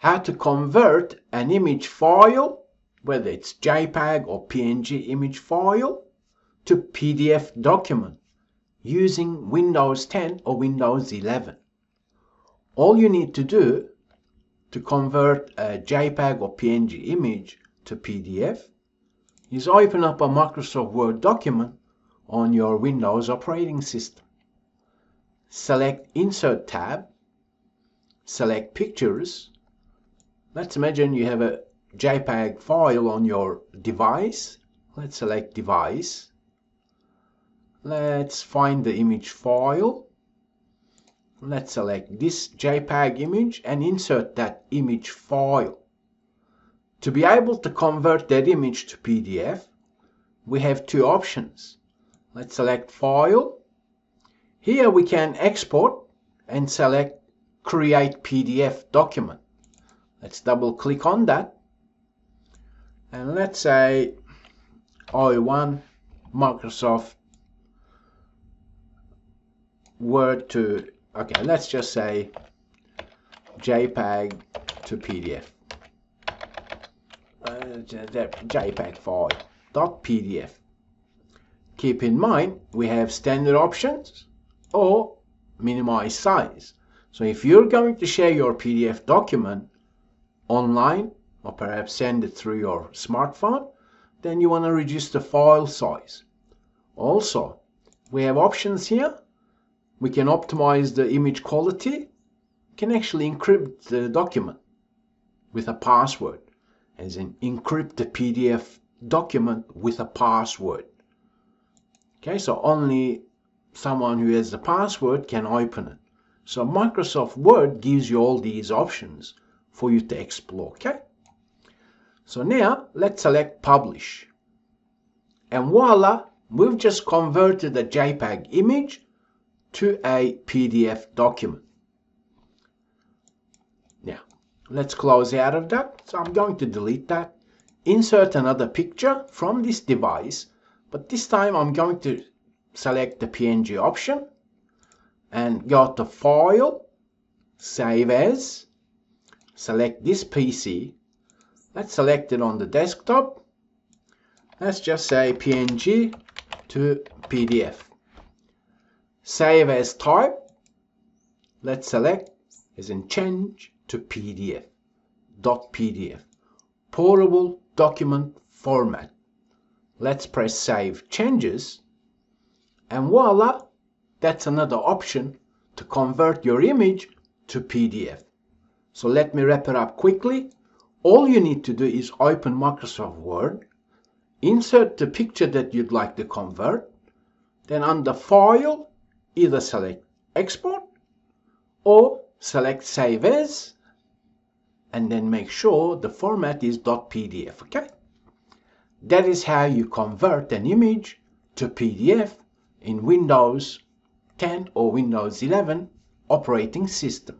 how to convert an image file, whether it's JPEG or PNG image file, to PDF document using Windows 10 or Windows 11. All you need to do to convert a JPEG or PNG image to PDF is open up a Microsoft Word document on your Windows operating system. Select Insert tab, select Pictures. Let's imagine you have a JPEG file on your device. Let's select Device. Let's find the image file. Let's select this JPEG image and insert that image file. To be able to convert that image to PDF, we have two options. Let's select File. Here we can export and select Create PDF Document. Let's double click on that. And let's say I want Microsoft Word to, okay, let's just say JPEG to PDF. JPEG file .pdf. Keep in mind we have standard options or minimize size. So if you're going to share your PDF document online or perhaps send it through your smartphone, then you want to reduce the file size. Also, we have options here. We can optimize the image quality. We can actually encrypt the document with a password, as in encrypt the PDF document with a password. Okay, so only someone who has the password can open it. So Microsoft Word gives you all these options for you to explore. Okay, so now let's select Publish. And voila, we've just converted a JPEG image to a PDF document. Now, let's close out of that. So I'm going to delete that. Insert another picture from this device, but this time I'm going to select the PNG option and go to File, Save As, select this PC. Let's select it on the desktop. Let's just say PNG to PDF. Save as type. Let's select as in change to PDF. .pdf. Portable document format. Let's press Save Changes. And voila, that's another option to convert your image to PDF. So let me wrap it up quickly. All you need to do is open Microsoft Word, insert the picture that you'd like to convert, then under File, either select Export or select Save As, and then make sure the format is .pdf, okay? That is how you convert an image to PDF in Windows 10 or Windows 11 operating system.